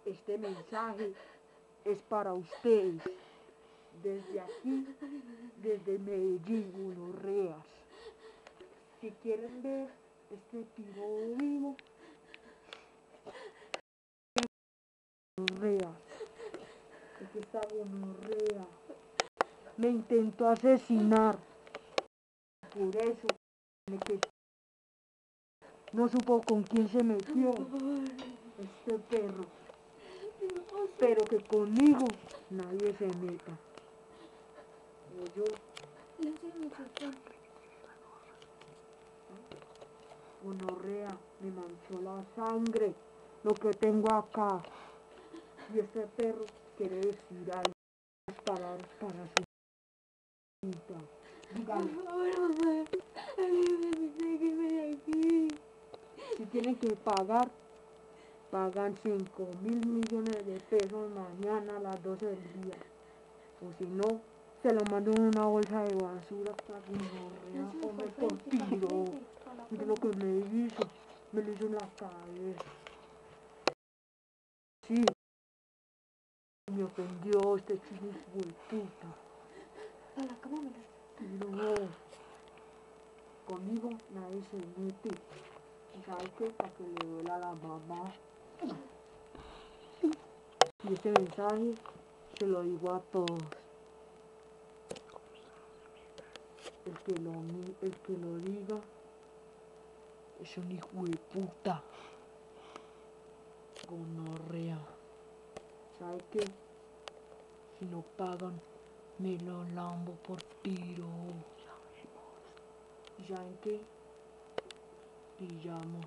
Este mensaje es para ustedes. Desde aquí, desde Medellín, gonorreas. Si quieren ver este piro vivo, gonorrea. Aquí está gonorrea. Me intentó asesinar. Por eso, que no supo con quién se metió este perro. Pero que conmigo nadie se meta. O yo. Gonorrea, me manchó la sangre, lo que tengo acá. Y este perro quiere decir algo para su vida. Dígame. Por favor, mamá, sáqueme de aquí. Si tienen que pagar, pagan 5.000 millones de pesos mañana a las 12 del día. O si no, se lo mando en una bolsa de basura para que no come por tiro. Mira lo que me lo hizo en la cabeza. Sí, me ofendió este chico de puta. No, conmigo nadie se mete. ¿Sabes qué? Para que le duela a la mamá. Y este mensaje se lo digo a todos. El que lo diga es un hijo de puta. Gonorrea. ¿Sabe qué? Si no pagan, me lo lambo por tiro. ¿Y saben qué? Pillamos.